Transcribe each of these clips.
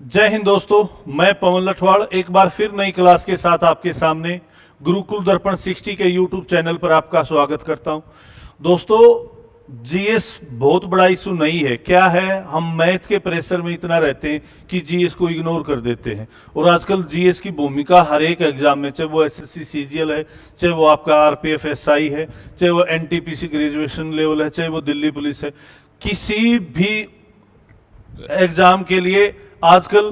जय हिंद दोस्तों, मैं पवन लठवाड़ एक बार फिर नई क्लास के साथ आपके सामने गुरुकुल दर्पण 60 के यूट्यूब चैनल पर आपका स्वागत करता हूं। दोस्तों, जीएस बहुत बड़ा इशू नहीं है। क्या है, हम मैथ के प्रेशर में इतना रहते हैं कि जीएस को इग्नोर कर देते हैं। और आजकल जीएस की भूमिका हर एक एग्जाम में, चाहे वो एसएससी सीजीएल है, चाहे वो आपका आरपीएफ एसआई है, चाहे वो एनटीपीसी ग्रेजुएशन लेवल है, चाहे वो दिल्ली पुलिस है, किसी भी एग्जाम के लिए आजकल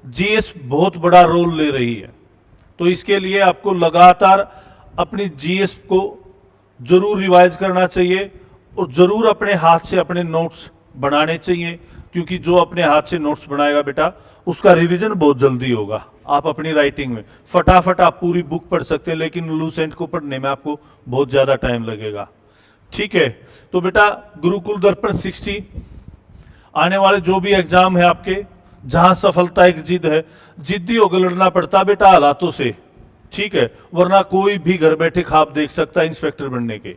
जीएस बहुत बड़ा रोल ले रही है। तो इसके लिए आपको लगातार अपनी जीएस को जरूर रिवाइज करना चाहिए और जरूर अपने हाथ से अपने नोट्स बनाने चाहिए, क्योंकि जो अपने हाथ से नोट्स बनाएगा बेटा, उसका रिवीजन बहुत जल्दी होगा। आप अपनी राइटिंग में फटाफट आप पूरी बुक पढ़ सकते हैं, लेकिन लूज एंड को पढ़ने में आपको बहुत ज्यादा टाइम लगेगा। ठीक है, तो बेटा गुरुकुल दर्पण 60 आने वाले जो भी एग्जाम है आपके, जहां सफलता एक जिद है, जिद्दी होकर लड़ना पड़ता बेटा हालातों से। ठीक है, वरना कोई भी घर बैठे ख्वाब देख सकता है इंस्पेक्टर बनने के।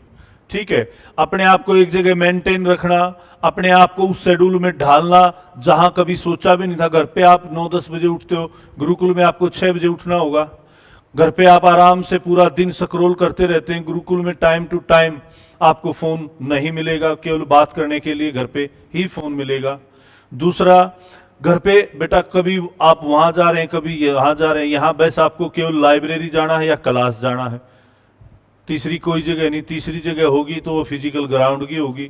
ठीक है, अपने आप को एक जगह मेंटेन रखना, अपने आप को उस शेड्यूल में ढालना जहां कभी सोचा भी नहीं था। घर पे आप 9-10 बजे उठते हो, गुरुकुल में आपको 6 बजे उठना होगा। घर पे आप आराम से पूरा दिन स्क्रॉल करते रहते हैं, गुरुकुल में टाइम टू टाइम आपको फोन नहीं मिलेगा, केवल बात करने के लिए घर पे ही फोन मिलेगा। दूसरा, घर पे बेटा कभी आप वहां जा रहे हैं, कभी यहां जा रहे हैं, यहां बस आपको केवल लाइब्रेरी जाना है या क्लास जाना है, तीसरी कोई जगह नहीं। तीसरी जगह होगी तो वो फिजिकल ग्राउंड की होगी।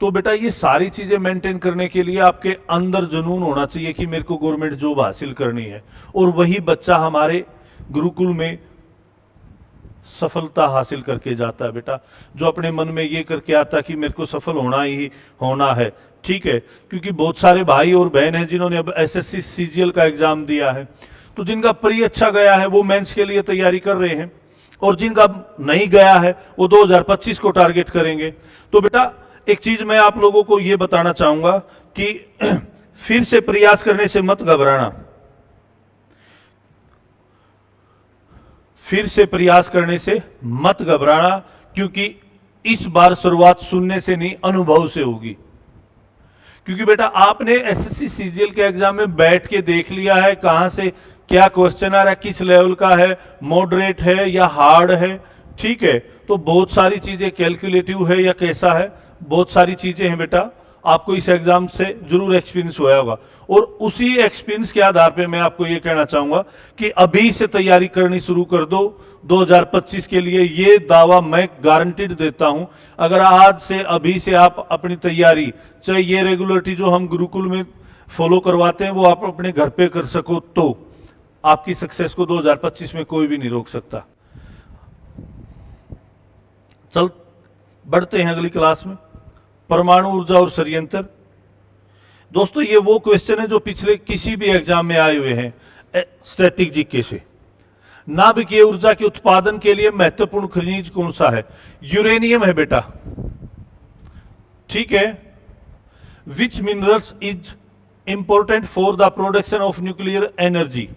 तो बेटा ये सारी चीजें मेंटेन करने के लिए आपके अंदर जुनून होना चाहिए कि मेरे को गवर्नमेंट जॉब हासिल करनी है। और वही बच्चा हमारे गुरुकुल में सफलता हासिल करके जाता है बेटा, जो अपने मन में ये करके आता कि मेरे को सफल होना ही होना है। ठीक है, क्योंकि बहुत सारे भाई और बहन हैं जिन्होंने अब एसएससी सीजीएल का एग्जाम दिया है, तो जिनका प्री अच्छा गया है वो मेंस के लिए तैयारी कर रहे हैं, और जिनका नहीं गया है वो 2025 को टारगेट करेंगे। तो बेटा एक चीज मैं आप लोगों को ये बताना चाहूंगा कि फिर से प्रयास करने से मत घबराना, फिर से प्रयास करने से मत घबराना, क्योंकि इस बार शुरुआत सुनने से नहीं अनुभव से होगी। क्योंकि बेटा आपने एसएससी सीजीएल के एग्जाम में बैठ के देख लिया है कहां से क्या क्वेश्चन आ रहा है, किस लेवल का है, मॉडरेट है या हार्ड है। ठीक है, तो बहुत सारी चीजें कैलकुलेटिव है या कैसा है, बहुत सारी चीजें हैं बेटा, आपको इस एग्जाम से जरूर एक्सपीरियंस हुआ होगा। और उसी एक्सपीरियंस के आधार पे मैं आपको ये कहना चाहूंगा कि अभी से तैयारी करनी शुरू कर दो 2025 के लिए। ये दावा मैं गारंटीड देता हूं, अगर आज से अभी से आप अपनी तैयारी, चाहे ये रेगुलरिटी जो हम गुरुकुल में फॉलो करवाते हैं वो आप अपने घर पे कर सको, तो आपकी सक्सेस को 2025 में कोई भी नहीं रोक सकता। चल बढ़ते हैं अगली क्लास में, परमाणु ऊर्जा और षड्यंत्र। दोस्तों ये वो क्वेश्चन है जो पिछले किसी भी एग्जाम में आए हुए हैं स्टैटिक जीके से। नाभिकीय ऊर्जा के उत्पादन के लिए महत्वपूर्ण खनिज कौन सा है? यूरेनियम है बेटा। ठीक है, which minerals is important for the production of nuclear energy?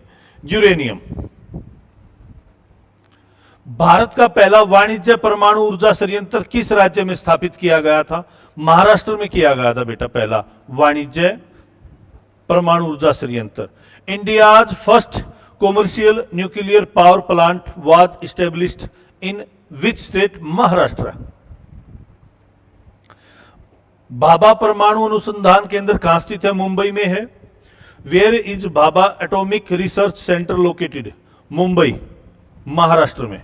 Uranium. Bharat का पहला वाणिज्य परमाणु ऊर्जा संयंत्र किस राज्य में स्थापित किया गया था? महाराष्ट्र में किया गया था बेटा पहला वाणिज्य परमाणु ऊर्जा संयंत्र। India's first commercial nuclear power plant was established in which state? Maharashtra. Bhabha परमाणु अनुसंधान केंद्र कहां स्थित है? मुंबई में है। Where is Bhabha atomic research centre located? Mumbai, Maharashtra में।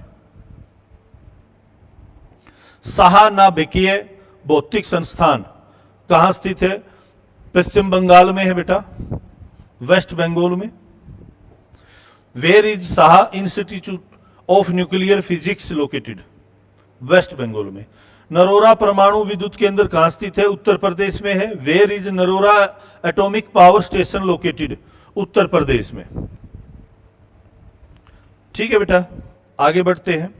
सहानाभिकीय भौतिक संस्थान कहां स्थित है? पश्चिम बंगाल में है बेटा, वेस्ट बंगाल में। Where is Saha institute of nuclear physics located? West Bengal में। नरोरा परमाणु विद्युत केंद्र कहां स्थित है? उत्तर प्रदेश में है। Where is Narora atomic power station located? Uttar Pradesh में। ठीक है बेटा, आगे बढ़ते हैं।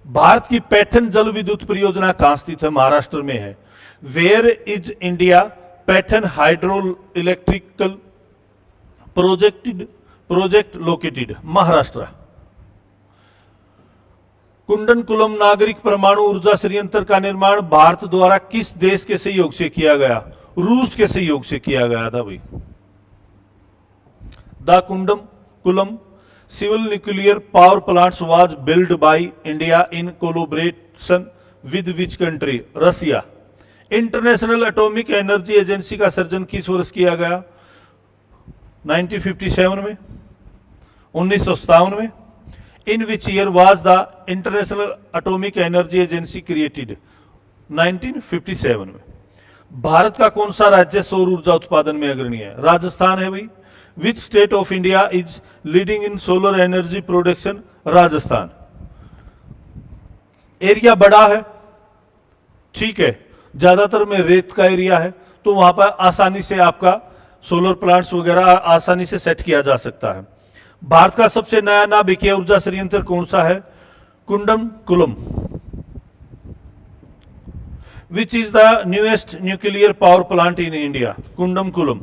भारत की पैठन जल विद्युत परियोजना कहां स्थित है? महाराष्ट्र में है। Where is India Paithan hydro electrical project located? Maharashtra. Kudankulam नागरिक परमाणु ऊर्जा संयंत्र का निर्माण भारत द्वारा किस देश के सहयोग से किया गया? रूस के सहयोग से किया गया था भाई। The Kundam coulomb civil nuclear power plants was built by India in collaboration with which country? Russia. International atomic energy agency का सर्जन किस वर्ष किया गया? 1957 में, 1957 में। In which year was the international atomic energy agency created? 1957 में। भारत का कौन सा राज्य सौर ऊर्जा उत्पादन में अग्रणी है? राजस्थान है भाई। Which state of India is leading in solar energy production? Rajasthan. Area बड़ा है, ठीक है, ज्यादातर में रेत का एरिया है, तो वहां पर आसानी से आपका सोलर प्लांट्स वगैरह आसानी से सेट किया जा सकता है। भारत का सबसे नया नाभिकीय ऊर्जा संयंत्र कौन सा है? Kundam coulomb. Which is the newest nuclear power plant in India? Kundam coulomb.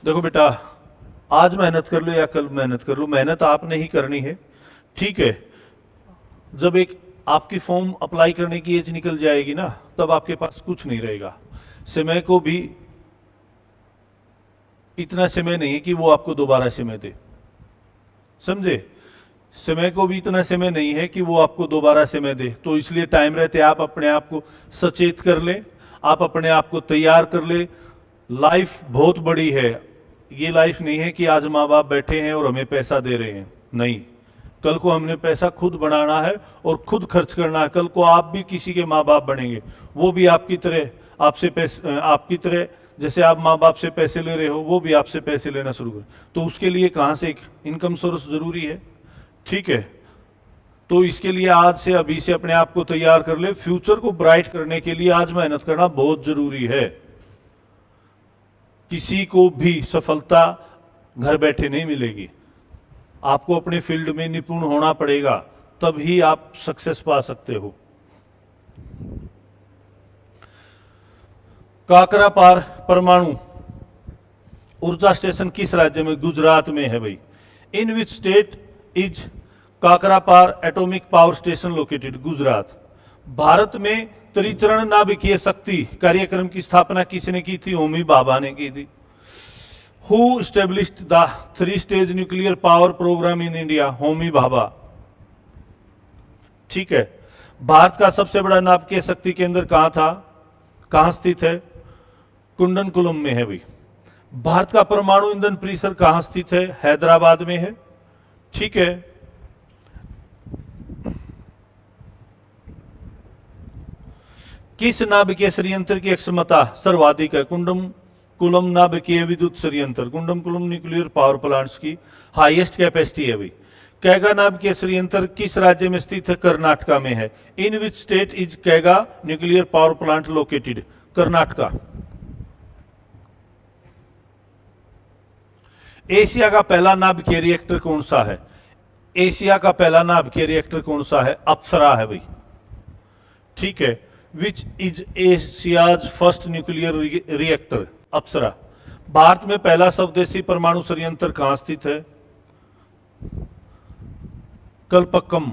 देखो बेटा, आज मेहनत कर लो या कल मेहनत कर लो, मेहनत आपने ही करनी है, ठीक है। जब एक आपकी फॉर्म अप्लाई करने की एज निकल जाएगी ना, तब आपके पास कुछ नहीं रहेगा। समय को भी इतना समय नहीं है कि वो आपको दोबारा समय दे, समझे? समय को भी इतना समय नहीं है कि वो आपको दोबारा समय दे। तो इसलिए टाइम रहते आप अपने आप को सचेत कर ले, आप अपने आप को तैयार कर ले। लाइफ बहुत बड़ी है, ये लाइफ नहीं है कि आज माँ बाप बैठे हैं और हमें पैसा दे रहे हैं, नहीं। कल को हमने पैसा खुद बनाना है और खुद खर्च करना है। कल को आप भी किसी के माँ बाप बनेंगे, वो भी आपकी तरह आपसे पैसे, आपकी तरह जैसे आप माँ बाप से पैसे ले रहे हो, वो भी आपसे पैसे लेना शुरू करें। तो उसके लिए कहाँ से एक इनकम सोर्स जरूरी है, ठीक है। तो इसके लिए आज से, अभी से अपने आप को तैयार कर ले। फ्यूचर को ब्राइट करने के लिए आज मेहनत करना बहुत जरूरी है। किसी को भी सफलता घर बैठे नहीं मिलेगी, आपको अपने फील्ड में निपुण होना पड़ेगा, तभी आप सक्सेस पा सकते हो। काकरापार परमाणु ऊर्जा स्टेशन किस राज्य में? गुजरात में है भाई। In which state is Kakrapar atomic power station located? Gujarat. Bharat में त्रिचरण नाभिकीय शक्ति कार्यक्रम की स्थापना किसने की थी? होमी भाभा ने की थी। Who established the 3 stage nuclear power programme in India? Homi Bhabha, ठीक है। भारत का सबसे बड़ा नाभिकीय शक्ति केंद्र कहां था, कहां स्थित है? कुंडनकुलम में है भाई। भारत का परमाणु ईंधन परिसर कहां स्थित है? हैदराबाद में है, ठीक है। किस नाभिकीय संयंत्र की क्षमता सर्वाधिक है? कुंडम कुलम नाभिकीय विद्युत संयंत्र, Kundam coulomb nuclear power plants की हाईएस्ट कैपेसिटी है भाई। कैगा नाभिकीय संयंत्र किस राज्य में स्थित है? कर्नाटका में है। In which state is Kaiga nuclear power plant located? Karnataka. Asia का पहला नाभिकीय रिएक्टर कौन सा है? एशिया का पहला नाभिकीय रिएक्टर कौन सा है? अप्सरा है भाई, ठीक है। Which is Asia's first nuclear reactor? Apsara. Bharat में पहला स्वदेशी परमाणु संयंत्र कहां स्थित है? Kalpakkam.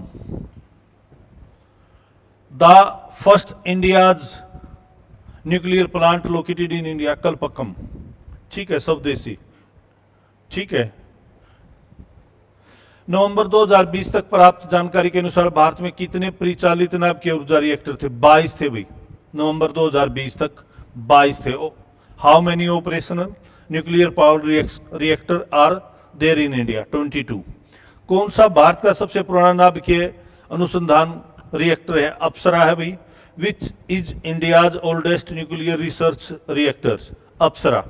The first India's nuclear plant located in India? Kalpakkam, ठीक है, स्वदेशी, ठीक है। नवंबर 2020 तक प्राप्त जानकारी के अनुसार भारत में कितने परिचालित नाभिकीय ऊर्जा रिएक्टर थे? 22 थे भाई। नवंबर 2020 तक 22 थे। How many operational nuclear power reactor are there in India? 22। कौन सा भारत का सबसे पुराना नाभिकीय अनुसंधान रिएक्टर है? अप्सरा है भाई। Which is India's oldest nuclear research reactors? Apsara.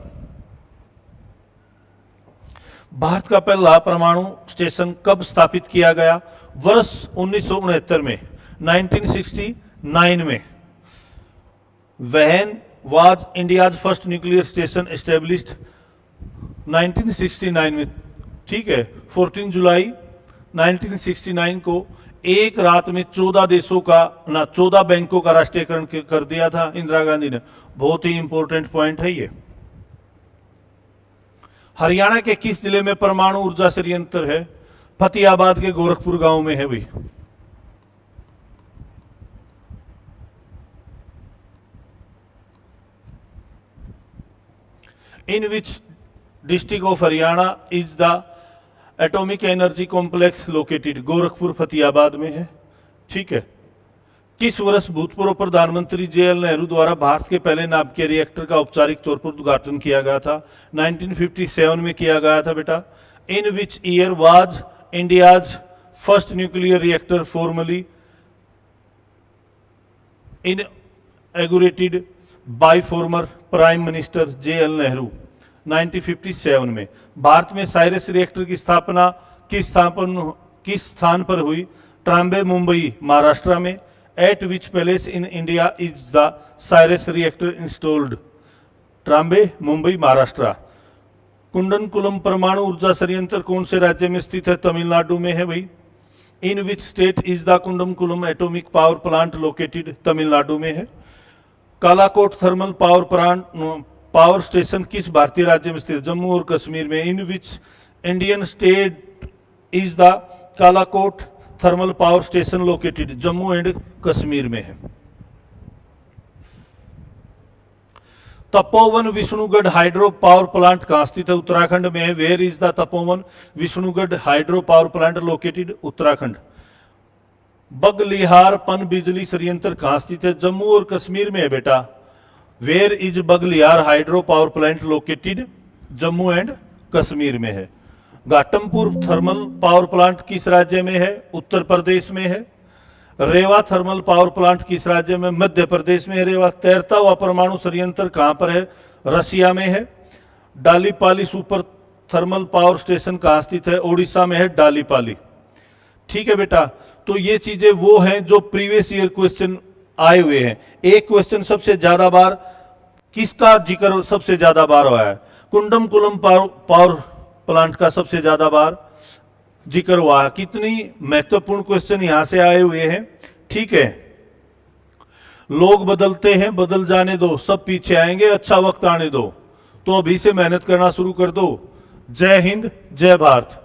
Bharat का पहला परमाणु स्टेशन कब स्थापित किया गया? वर्ष 1969 में, 1969 में। When was India's first nuclear station established? 1969 में, ठीक है। 14 जुलाई 1969 को एक रात में 14 देशों का 14 बैंकों का राष्ट्रीयकरण कर दिया था इंदिरा गांधी ने। बहुत ही इंपॉर्टेंट पॉइंट है ये। हरियाणा के किस जिले में परमाणु ऊर्जा संयंत्र है? फतेहाबाद के गोरखपुर गांव में है भाई। In which district of Haryana is the atomic energy complex located? Gorakhpur Fatehabad में है। ठीक है। किस वर्ष भूतपूर्व प्रधानमंत्री जेएल नेहरू द्वारा भारत के पहले नाभिकीय रिएक्टर का औपचारिक तौर पर उद्घाटन किया गया था? 1957 में किया गया था बेटा। In which year was India's first nuclear reactor formally inaugurated by former prime minister JL Nehru? 1957 में। भारत में साइरस रिएक्टर की स्थापना किस स्थान पर हुई? ट्राम्बे मुंबई महाराष्ट्र में। At which palace in India is the Cyrus reactor installed? Trombay Mumbai Maharashtra. Kudankulam परमाणु ऊर्जा संयंत्र कौन से राज्य में स्थित है? तमिलनाडु में है भाई। In which state is the Kudankulam atomic power plant located? Tamil Nadu में है। कालाकोट थर्मल पावर स्टेशन किस भारतीय राज्य में स्थित? जम्मू और कश्मीर में। In which Indian state is the Kalakot thermal power station located? Jammu and Kashmir में है। Tapovan Vishnugad hydro power plant कहां स्थित है? उत्तराखंड में है। Where is the Tapovan Vishnugad hydro power plant located? Uttarakhand. Baglihar पन बिजली संयंत्र कहां स्थित है? जम्मू और कश्मीर में है बेटा। Where is Baglihar hydro power plant located? Jammu and Kashmir में है। घाटमपुर थर्मल पावर प्लांट किस राज्य में है? उत्तर प्रदेश में है। रेवा थर्मल पावर प्लांट किस राज्य में? मध्य प्रदेश में है रेवा। तैरता हुआ परमाणु संयंत्र कहां पर है? रसिया में है। डालीपाली सुपर थर्मल पावर स्टेशन कहां स्थित है? ओडिशा में है डालीपाली। ठीक है बेटा। तो ये चीजें वो हैं जो प्रीवियस ईयर क्वेश्चन आए हुए हैं। एक क्वेश्चन सबसे ज्यादा बार किसका जिक्र सबसे ज्यादा बार हुआ है? कुंडमकुलम पावर प्लांट का सबसे ज्यादा बार जिक्र हुआ है। कितनी महत्वपूर्ण क्वेश्चन यहां से आए हुए हैं। ठीक है। लोग बदलते हैं, बदल जाने दो, सब पीछे आएंगे, अच्छा वक्त आने दो। तो अभी से मेहनत करना शुरू कर दो। जय हिंद, जय भारत।